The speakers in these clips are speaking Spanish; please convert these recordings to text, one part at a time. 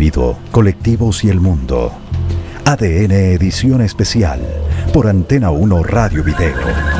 individuo, colectivos y el mundo. ADN Edición Especial por Antena 1 Radio Video.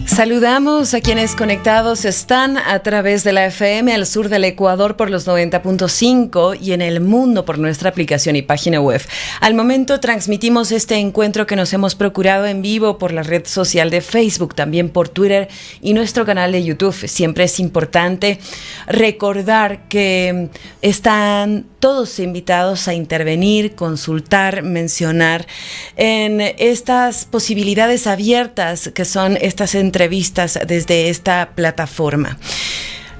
Saludamos a quienes conectados están a través de la FM al sur del Ecuador por los 90.5 y en el mundo por nuestra aplicación y página web. Al momento transmitimos este encuentro que nos hemos procurado en vivo por la red social de Facebook, también por Twitter y nuestro canal de YouTube. Siempre es importante recordar que están todos invitados a intervenir, consultar, mencionar en estas posibilidades abiertas que son estas entrevistas desde esta plataforma.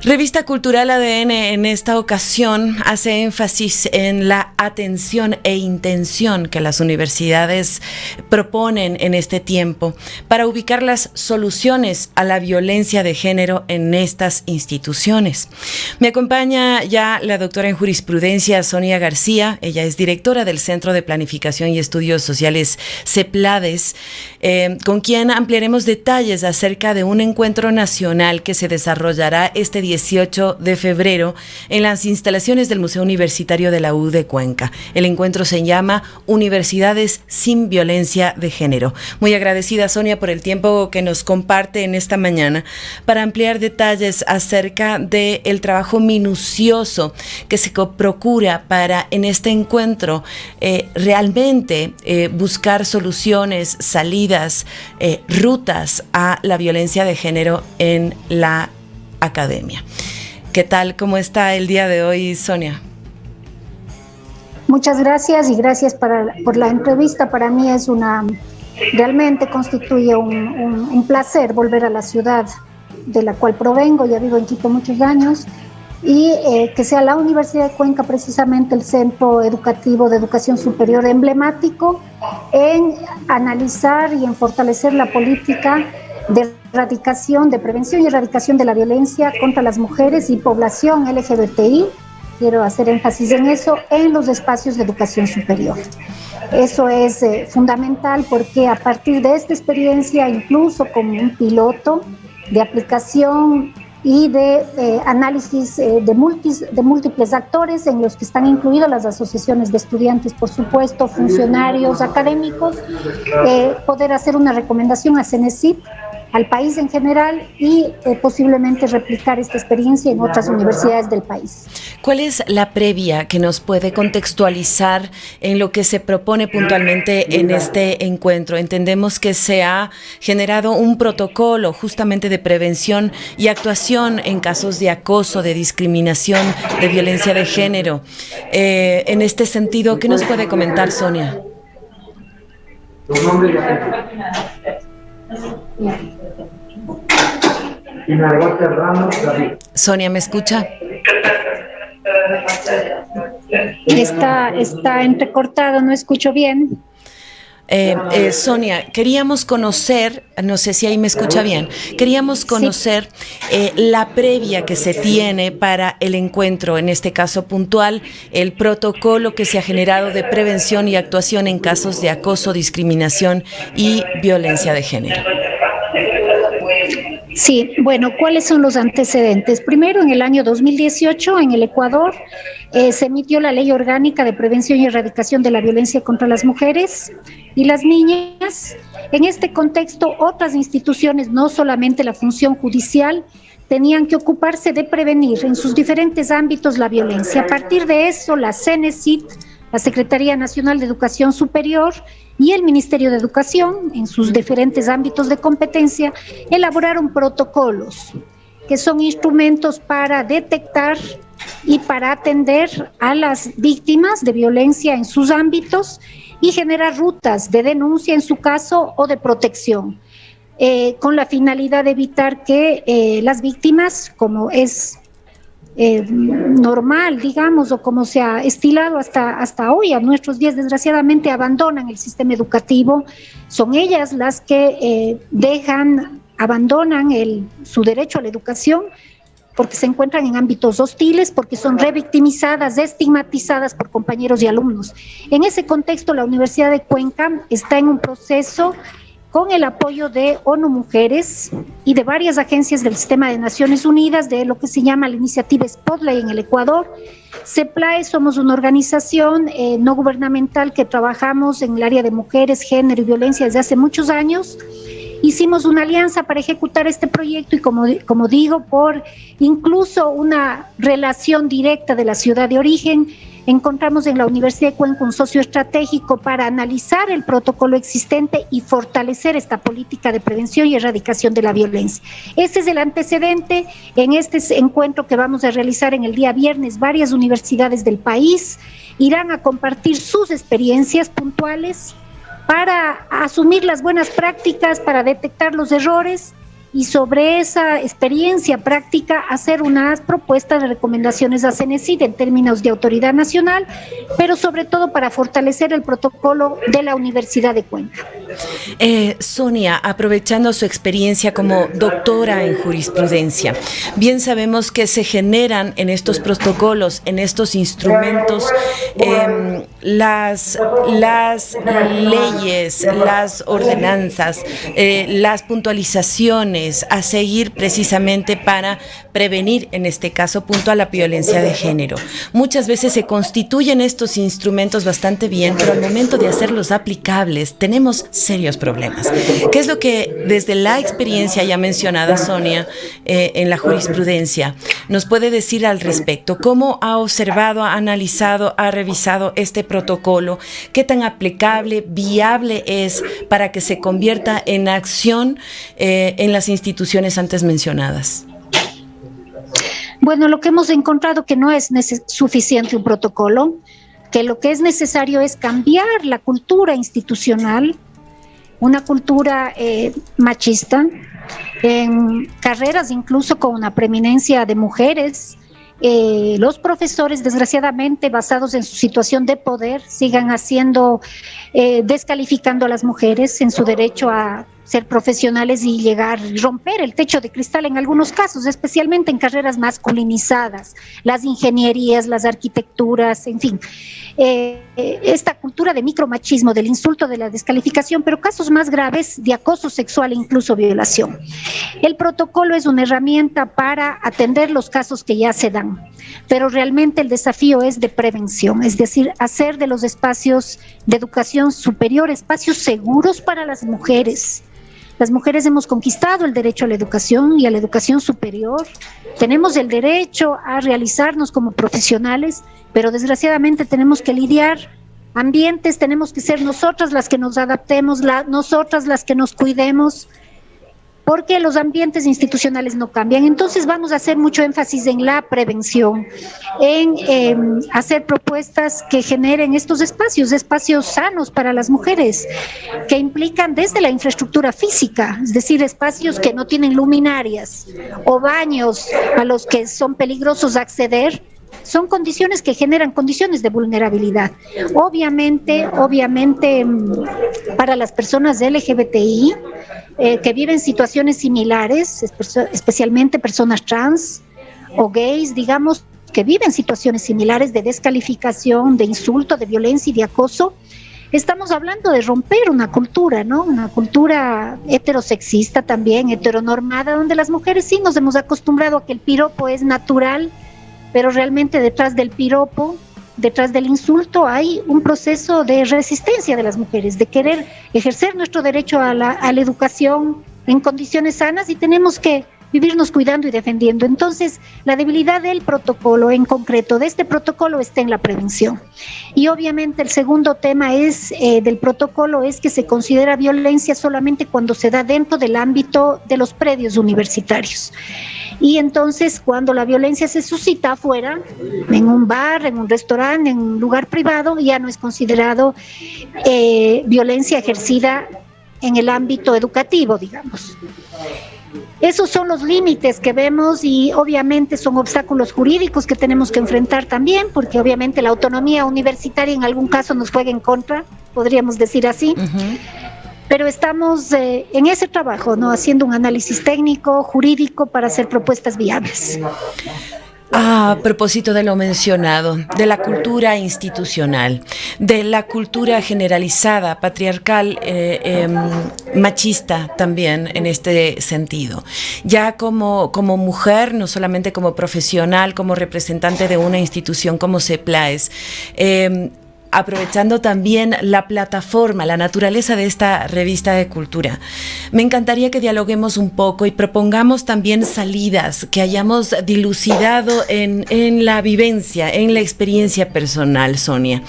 Revista Cultural ADN en esta ocasión hace énfasis en la atención e intención que las universidades proponen en este tiempo para ubicar las soluciones a la violencia de género en estas instituciones. Me acompaña ya la doctora en jurisprudencia Sonia García. Ella es directora del Centro de Planificación y Estudios Sociales CEPLADES, con quien ampliaremos detalles acerca de un encuentro nacional que se desarrollará este 18 de febrero en las instalaciones del Museo Universitario de la U de Cuenca. El encuentro se llama Universidades sin Violencia de Género. Muy agradecida, Sonia, por el tiempo que nos comparte en esta mañana para ampliar detalles acerca del trabajo minucioso que se procura para en este encuentro realmente buscar soluciones, salidas, rutas a la violencia de género en la academia. ¿Qué tal? ¿Cómo está el día de hoy, Sonia? Muchas gracias y gracias por la entrevista. Para mí realmente constituye un placer volver a la ciudad de la cual provengo. Ya vivo en Quito muchos años y que sea la Universidad de Cuenca precisamente el centro educativo de educación superior emblemático en analizar y en fortalecer la política de erradicación, de prevención y erradicación de la violencia contra las mujeres y población LGBTI, quiero hacer énfasis en eso, en los espacios de educación superior. Eso es fundamental porque a partir de esta experiencia, incluso como un piloto de aplicación y de análisis de múltiples actores en los que están incluidas las asociaciones de estudiantes, por supuesto, funcionarios académicos, poder hacer una recomendación a CENESID, al país en general y posiblemente replicar esta experiencia en otras universidades del país. ¿Cuál es la previa que nos puede contextualizar en lo que se propone puntualmente en este encuentro? Entendemos que se ha generado un protocolo justamente de prevención y actuación en casos de acoso, de discriminación, de violencia de género. En este sentido, ¿qué nos puede comentar, Sonia? Sonia, ¿me escucha? Está entrecortado, no escucho bien. Sonia, queríamos conocer, no sé si ahí me escucha bien, queríamos conocer la previa que se tiene para el encuentro, en este caso puntual, el protocolo que se ha generado de prevención y actuación en casos de acoso, discriminación y violencia de género. Sí, bueno, ¿cuáles son los antecedentes? Primero, en el año 2018, en el Ecuador, se emitió la Ley Orgánica de Prevención y Erradicación de la Violencia contra las Mujeres y las Niñas. En este contexto, otras instituciones, no solamente la función judicial, tenían que ocuparse de prevenir en sus diferentes ámbitos la violencia. A partir de eso, la CENESID, la Secretaría Nacional de Educación Superior y el Ministerio de Educación, en sus diferentes ámbitos de competencia, elaboraron protocolos, que son instrumentos para detectar y para atender a las víctimas de violencia en sus ámbitos y generar rutas de denuncia en su caso o de protección, con la finalidad de evitar que las víctimas, como es normal, digamos, o como se ha estilado hasta hoy, a nuestros días, desgraciadamente abandonan el sistema educativo. Son ellas las que abandonan su derecho a la educación porque se encuentran en ámbitos hostiles, porque son revictimizadas, estigmatizadas por compañeros y alumnos. En ese contexto, la Universidad de Cuenca está en un proceso con el apoyo de ONU Mujeres y de varias agencias del sistema de Naciones Unidas, de lo que se llama la iniciativa Spotlight en el Ecuador. CEPLAE somos una organización no gubernamental que trabajamos en el área de mujeres, género y violencia desde hace muchos años. Hicimos una alianza para ejecutar este proyecto y como digo, por incluso una relación directa de la ciudad de origen, encontramos en la Universidad de Cuenca un socio estratégico para analizar el protocolo existente y fortalecer esta política de prevención y erradicación de la violencia. Ese es el antecedente. En este encuentro que vamos a realizar en el día viernes, varias universidades del país irán a compartir sus experiencias puntuales para asumir las buenas prácticas, para detectar los errores y sobre esa experiencia práctica hacer unas propuestas de recomendaciones a CENESID en términos de autoridad nacional, pero sobre todo para fortalecer el protocolo de la Universidad de Cuenca. Sonia, aprovechando su experiencia como doctora en jurisprudencia, bien sabemos que se generan en estos protocolos, en estos instrumentos, las leyes, las ordenanzas, las puntualizaciones a seguir precisamente para prevenir, en este caso puntual, la violencia de género. Muchas veces se constituyen estos instrumentos bastante bien, pero al momento de hacerlos aplicables tenemos serios problemas. ¿Qué es lo que desde la experiencia ya mencionada, Sonia, en la jurisprudencia, nos puede decir al respecto? ¿Cómo ha observado, ha analizado, ha revisado este protocolo? ¿Qué tan aplicable, viable es para que se convierta en acción en las instituciones antes mencionadas? Bueno, lo que hemos encontrado que no es suficiente un protocolo, que lo que es necesario es cambiar la cultura institucional, una cultura machista, en carreras incluso con una preeminencia de mujeres. Los profesores, desgraciadamente, basados en su situación de poder, sigan descalificando a las mujeres en su derecho a ser profesionales y romper el techo de cristal en algunos casos, especialmente en carreras masculinizadas, las ingenierías, las arquitecturas, en fin. Esta cultura de micromachismo, del insulto, de la descalificación, pero casos más graves de acoso sexual e incluso violación. El protocolo es una herramienta para atender los casos que ya se dan, pero realmente el desafío es de prevención, es decir, hacer de los espacios de educación superior espacios seguros para las mujeres. Las mujeres hemos conquistado el derecho a la educación y a la educación superior. Tenemos el derecho a realizarnos como profesionales, pero desgraciadamente tenemos que lidiar ambientes, tenemos que ser nosotras las que nos adaptemos, nosotras las que nos cuidemos, porque los ambientes institucionales no cambian. Entonces vamos a hacer mucho énfasis en la prevención, en hacer propuestas que generen estos espacios sanos para las mujeres, que implican desde la infraestructura física, es decir, espacios que no tienen luminarias o baños a los que son peligrosos acceder. Son condiciones que generan condiciones de vulnerabilidad. Obviamente, para las personas LGBTI que viven situaciones similares, especialmente personas trans o gays, digamos, que viven situaciones similares de descalificación, de insulto, de violencia y de acoso, estamos hablando de romper una cultura, ¿no? Una cultura heterosexista también, heteronormada, donde las mujeres sí nos hemos acostumbrado a que el piropo es natural, pero realmente detrás del piropo, detrás del insulto, hay un proceso de resistencia de las mujeres, de querer ejercer nuestro derecho a la educación en condiciones sanas, y tenemos que vivirnos cuidando y defendiendo. Entonces, la debilidad del protocolo, en concreto de este protocolo, está en la prevención. Y obviamente el segundo tema del protocolo es que se considera violencia solamente cuando se da dentro del ámbito de los predios universitarios. Y entonces, cuando la violencia se suscita afuera, en un bar, en un restaurante, en un lugar privado, ya no es considerado violencia ejercida en el ámbito educativo, digamos. Esos son los límites que vemos y obviamente son obstáculos jurídicos que tenemos que enfrentar también, porque obviamente la autonomía universitaria en algún caso nos juega en contra, podríamos decir así. Uh-huh. Pero estamos en ese trabajo, ¿no? Haciendo un análisis técnico, jurídico, para hacer propuestas viables. A propósito de lo mencionado, de la cultura institucional, de la cultura generalizada, patriarcal, machista también en este sentido. Ya como mujer, no solamente como profesional, como representante de una institución como CEPLAES, aprovechando también la plataforma, la naturaleza de esta revista de cultura. Me encantaría que dialoguemos un poco y propongamos también salidas que hayamos dilucidado en la vivencia, en la experiencia personal, Sonia.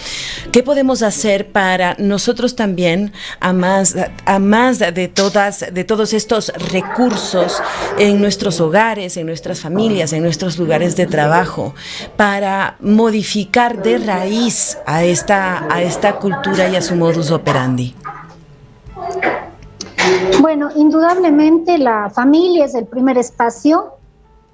¿Qué podemos hacer para nosotros también, a más de todos estos recursos en nuestros hogares, en nuestras familias, en nuestros lugares de trabajo, para modificar de raíz a esta cultura y a su modus operandi? Bueno, indudablemente la familia es el primer espacio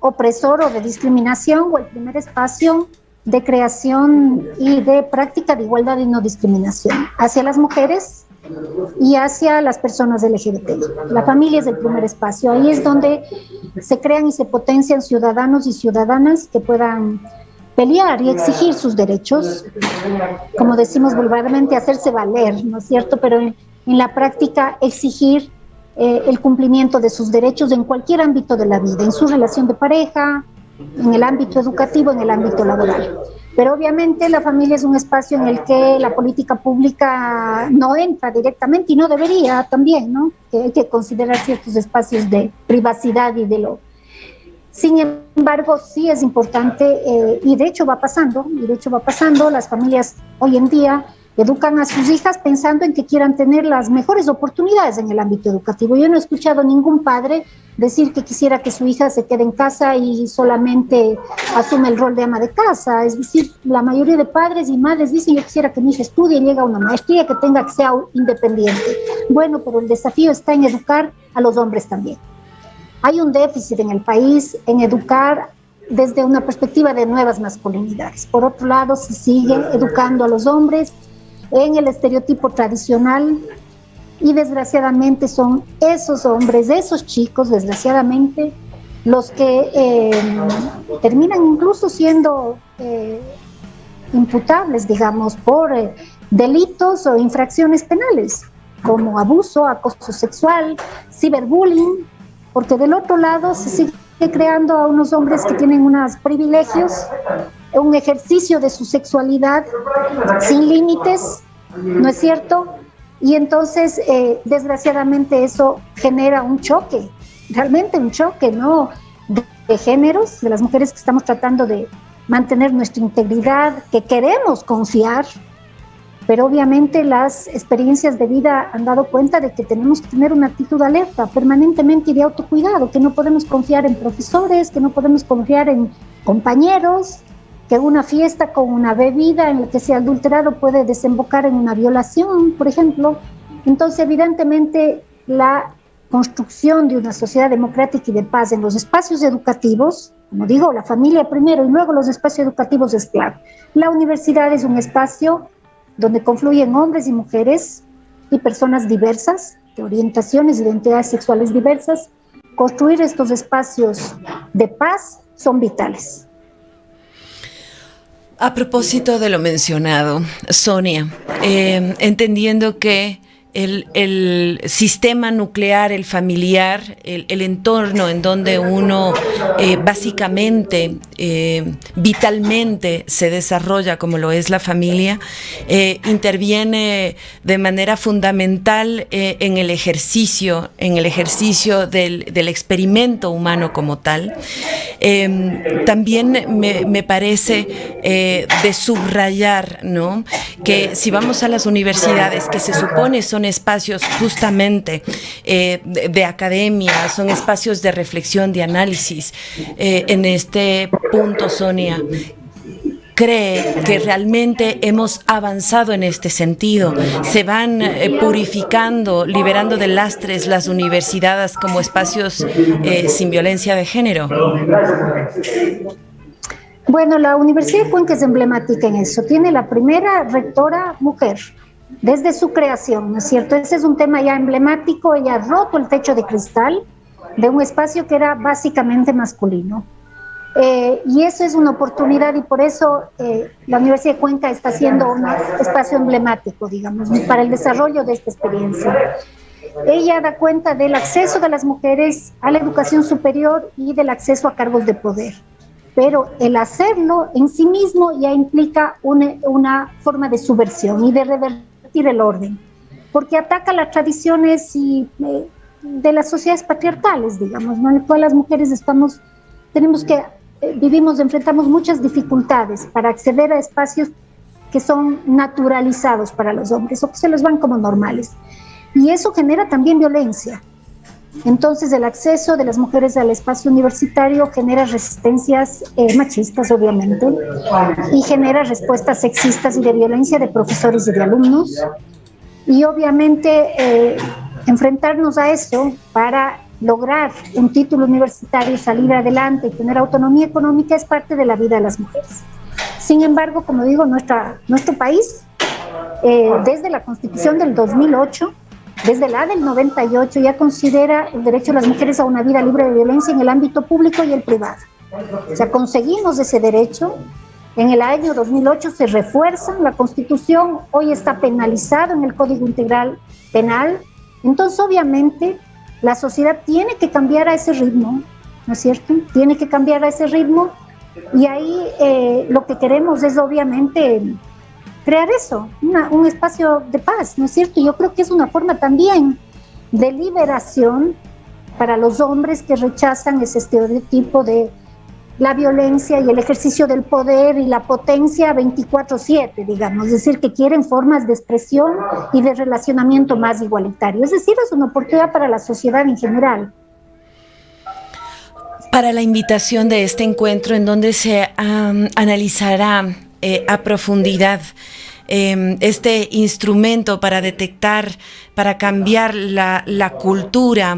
opresor o de discriminación, o el primer espacio de creación y de práctica de igualdad y no discriminación hacia las mujeres y hacia las personas LGBT. La familia es el primer espacio, ahí es donde se crean y se potencian ciudadanos y ciudadanas que puedan pelear y exigir sus derechos, como decimos vulgarmente, hacerse valer, ¿no es cierto? Pero en la práctica exigir el cumplimiento de sus derechos en cualquier ámbito de la vida, en su relación de pareja, en el ámbito educativo, en el ámbito laboral. Pero obviamente la familia es un espacio en el que la política pública no entra directamente y no debería también, ¿no? Que hay que considerar ciertos espacios de privacidad y de lo... Sin embargo, sí es importante, y de hecho va pasando, las familias hoy en día educan a sus hijas pensando en que quieran tener las mejores oportunidades en el ámbito educativo. Yo no he escuchado a ningún padre decir que quisiera que su hija se quede en casa y solamente asume el rol de ama de casa. Es decir, la mayoría de padres y madres dicen: yo quisiera que mi hija estudie, llegue a una maestría, que sea independiente. Bueno, pero el desafío está en educar a los hombres también. Hay un déficit en el país en educar desde una perspectiva de nuevas masculinidades. Por otro lado, se sigue educando a los hombres en el estereotipo tradicional y desgraciadamente son esos hombres, esos chicos, desgraciadamente, los que terminan incluso siendo imputables, digamos, por delitos o infracciones penales, como abuso, acoso sexual, ciberbullying, porque del otro lado se sigue creando a unos hombres que tienen unos privilegios, un ejercicio de su sexualidad sin límites, ¿no es cierto? Y entonces, desgraciadamente, eso genera un choque, realmente un choque, ¿no? De géneros, de las mujeres que estamos tratando de mantener nuestra integridad, que queremos confiar, pero obviamente las experiencias de vida han dado cuenta de que tenemos que tener una actitud alerta permanentemente y de autocuidado, que no podemos confiar en profesores, que no podemos confiar en compañeros, que una fiesta con una bebida en la que sea adulterado puede desembocar en una violación, por ejemplo. Entonces, evidentemente, la construcción de una sociedad democrática y de paz en los espacios educativos, como digo, la familia primero y luego los espacios educativos, es clave. La universidad es un espacio donde confluyen hombres y mujeres y personas diversas, de orientaciones, identidades sexuales diversas. Construir estos espacios de paz son vitales. A propósito de lo mencionado, Sonia, entendiendo que el sistema nuclear, el familiar, el entorno en donde uno básicamente, vitalmente se desarrolla, como lo es la familia, interviene de manera fundamental en el ejercicio del experimento humano como tal. También me parece de subrayar, ¿no?, que si vamos a las universidades, que se supone son espacios justamente de academia, son espacios de reflexión, de análisis, en este punto, Sonia, ¿cree que realmente hemos avanzado en este sentido? ¿Se van purificando, liberando de lastres las universidades como espacios sin violencia de género? Bueno, la Universidad de Cuenca es emblemática en eso. Tiene la primera rectora mujer desde su creación, ¿no es cierto? Ese es un tema ya emblemático. Ella ha roto el techo de cristal de un espacio que era básicamente masculino. Y eso es una oportunidad, y por eso la Universidad de Cuenca está siendo un espacio emblemático, digamos, para el desarrollo de esta experiencia. Ella da cuenta del acceso de las mujeres a la educación superior y del acceso a cargos de poder. Pero el hacerlo en sí mismo ya implica una forma de subversión y de revertir el orden, porque ataca las tradiciones de las sociedades patriarcales, digamos, ¿no?, en las cuales las mujeres enfrentamos muchas dificultades para acceder a espacios que son naturalizados para los hombres o que se los van como normales. Y eso genera también violencia. Entonces, el acceso de las mujeres al espacio universitario genera resistencias machistas, obviamente, y genera respuestas sexistas y de violencia de profesores y de alumnos. Y obviamente, enfrentarnos a eso para lograr un título universitario, salir adelante y tener autonomía económica es parte de la vida de las mujeres. Sin embargo, como digo, nuestro país, desde la Constitución del 2008, desde la del 98, ya considera el derecho de las mujeres a una vida libre de violencia en el ámbito público y el privado. O sea, conseguimos ese derecho. En el año 2008 se refuerza la Constitución, hoy está penalizado en el Código Integral Penal. Entonces, obviamente, la sociedad tiene que cambiar a ese ritmo, ¿no es cierto? Tiene que cambiar a ese ritmo, y ahí lo que queremos es, obviamente, crear eso, un espacio de paz, ¿no es cierto? Yo creo que es una forma también de liberación para los hombres que rechazan ese estereotipo de la violencia y el ejercicio del poder y la potencia 24/7, digamos, es decir, que quieren formas de expresión y de relacionamiento más igualitario. Es decir, es una oportunidad para la sociedad en general. Para la invitación de este encuentro, en donde se analizará a profundidad este instrumento para detectar, para cambiar la cultura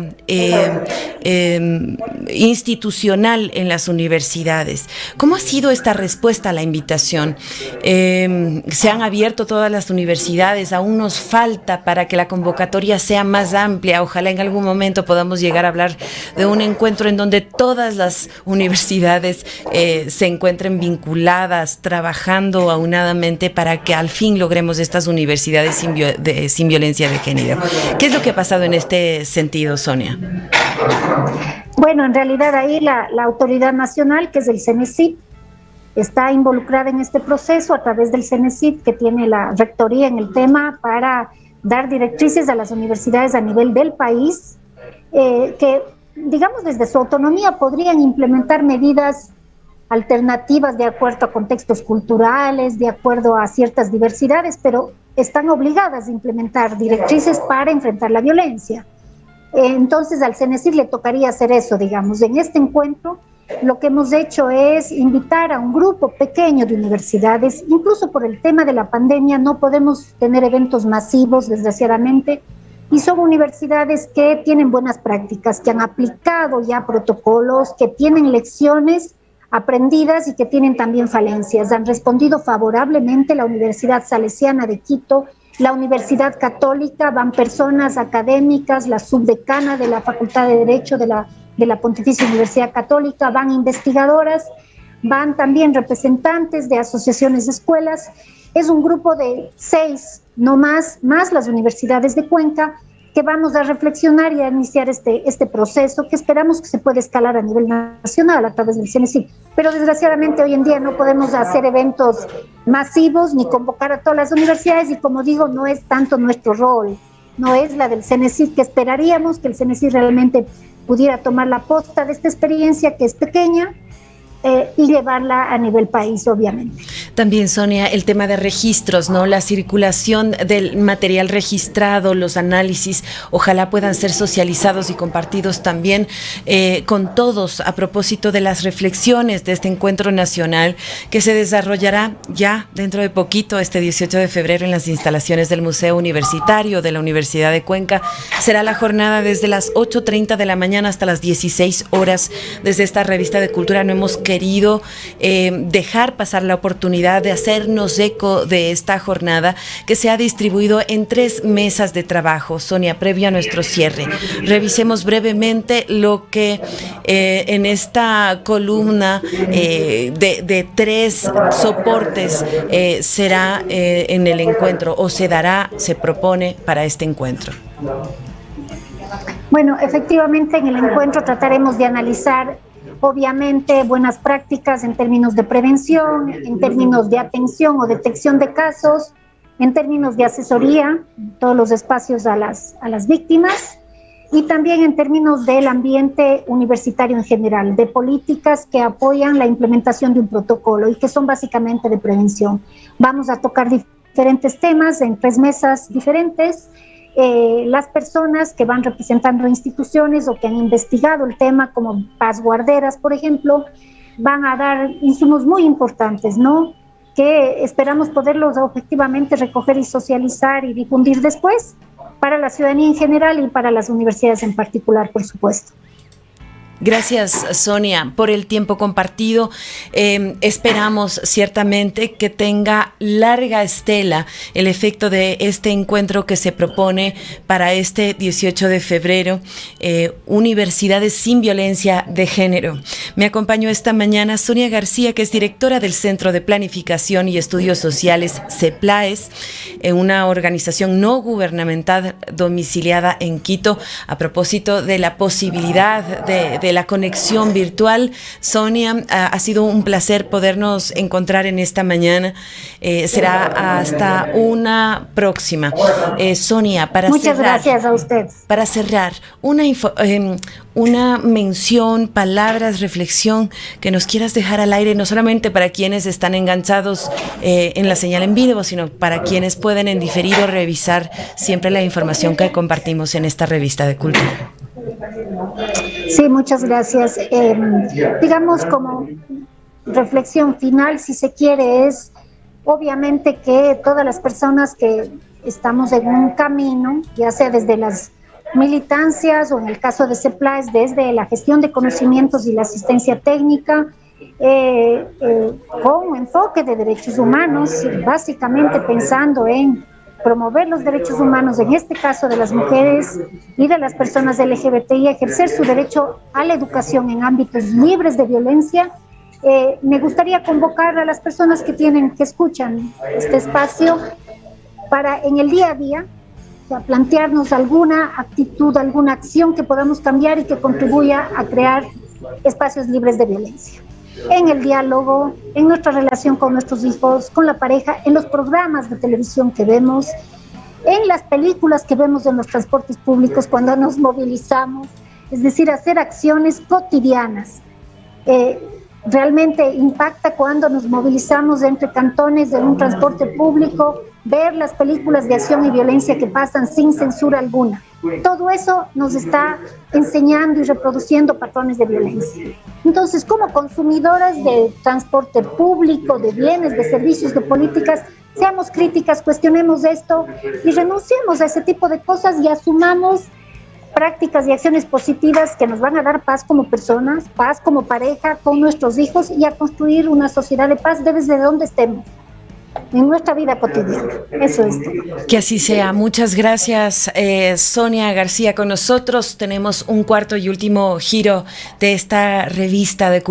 institucional en las universidades. ¿Cómo ha sido esta respuesta a la invitación? Se han abierto todas las universidades, aún nos falta para que la convocatoria sea más amplia. Ojalá en algún momento podamos llegar a hablar de un encuentro en donde todas las universidades se encuentren vinculadas, trabajando aunadamente para que al fin logremos estas universidades sin violencia de género. ¿Qué es lo que ha pasado en este sentido, Sonia? Bueno, en realidad ahí la autoridad nacional, que es el CENESID, está involucrada en este proceso a través del CENESID, que tiene la rectoría en el tema para dar directrices a las universidades a nivel del país, que, digamos, desde su autonomía podrían implementar medidas alternativas de acuerdo a contextos culturales, de acuerdo a ciertas diversidades, pero están obligadas a implementar directrices para enfrentar la violencia. Entonces al CENESID le tocaría hacer eso, digamos. En este encuentro lo que hemos hecho es invitar a un grupo pequeño de universidades. Incluso por el tema de la pandemia no podemos tener eventos masivos, desgraciadamente, y son universidades que tienen buenas prácticas, que han aplicado ya protocolos, que tienen lecciones aprendidas y que tienen también falencias. Han respondido favorablemente la Universidad Salesiana de Quito, la Universidad Católica, van personas académicas, la subdecana de la Facultad de Derecho de la Pontificia Universidad Católica, van investigadoras, van también representantes de asociaciones de escuelas. Es un grupo de 6, no más las universidades de Cuenca, que vamos a reflexionar y a iniciar este proceso que esperamos que se pueda escalar a nivel nacional a través del CENESID. Pero desgraciadamente hoy en día no podemos hacer eventos masivos ni convocar a todas las universidades y, como digo, no es tanto nuestro rol, no es la del CENESID, que esperaríamos que el CENESID realmente pudiera tomar la posta de esta experiencia que es pequeña, y llevarla a nivel país, obviamente. También, Sonia, el tema de registros, ¿no? La circulación del material registrado, los análisis, ojalá puedan ser socializados y compartidos también con todos a propósito de las reflexiones de este encuentro nacional que se desarrollará ya dentro de poquito, este 18 de febrero, en las instalaciones del Museo Universitario de la Universidad de Cuenca. Será la jornada desde las 8:30 de la mañana hasta las 16 horas. Desde esta revista de Cultura no hemos querido dejar pasar la oportunidad de hacernos eco de esta jornada que se ha distribuido en 3 mesas de trabajo. Sonia, previo a nuestro cierre, revisemos brevemente lo que en esta columna de 3 soportes será en el encuentro, o se propone para este encuentro. Bueno, efectivamente en el encuentro trataremos de analizar obviamente buenas prácticas en términos de prevención, en términos de atención o detección de casos, en términos de asesoría, todos los espacios a las víctimas, y también en términos del ambiente universitario en general, de políticas que apoyan la implementación de un protocolo y que son básicamente de prevención. Vamos a tocar diferentes temas en 3 mesas diferentes. Las personas que van representando instituciones o que han investigado el tema, como Paz Guarderas, por ejemplo, van a dar insumos muy importantes, ¿no? Que esperamos poderlos objetivamente recoger y socializar y difundir después para la ciudadanía en general y para las universidades en particular, por supuesto. Gracias, Sonia, por el tiempo compartido. Esperamos ciertamente que tenga larga estela el efecto de este encuentro que se propone para este 18 de febrero, Universidades sin Violencia de Género. Me acompañó esta mañana Sonia García, que es directora del Centro de Planificación y Estudios Sociales, CEPLAES, una organización no gubernamental domiciliada en Quito, a propósito de la posibilidad de la conexión virtual. Sonia, ha sido un placer podernos encontrar en esta mañana. Será hasta una próxima. Sonia, Muchas gracias a usted. Para cerrar, una mención, palabras, reflexión que nos quieras dejar al aire, no solamente para quienes están enganchados en la señal en vivo, sino para quienes pueden en diferido revisar siempre la información que compartimos en esta revista de Cultura. Sí, muchas gracias. Digamos, como reflexión final, si se quiere, es obviamente que todas las personas que estamos en un camino, ya sea desde las militancias o en el caso de CEPLAES, desde la gestión de conocimientos y la asistencia técnica, con enfoque de derechos humanos, básicamente pensando en promover los derechos humanos, en este caso de las mujeres y de las personas LGBTI, ejercer su derecho a la educación en ámbitos libres de violencia. Me gustaría convocar a las personas que escuchan este espacio para en el día a día, o sea, plantearnos alguna actitud, alguna acción que podamos cambiar y que contribuya a crear espacios libres de violencia. En el diálogo, en nuestra relación con nuestros hijos, con la pareja, en los programas de televisión que vemos, en las películas que vemos en los transportes públicos cuando nos movilizamos, es decir, hacer acciones cotidianas. Realmente impacta cuando nos movilizamos entre cantones en un transporte público, ver las películas de acción y violencia que pasan sin censura alguna. Todo eso nos está enseñando y reproduciendo patrones de violencia. Entonces, como consumidoras de transporte público, de bienes, de servicios, de políticas, seamos críticas, cuestionemos esto y renunciemos a ese tipo de cosas y asumamos prácticas y acciones positivas que nos van a dar paz como personas, paz como pareja, con nuestros hijos y a construir una sociedad de paz desde donde estemos, en nuestra vida cotidiana. Eso es todo. Que así sea. Muchas gracias, Sonia García, con nosotros. Tenemos un cuarto y último giro de esta revista de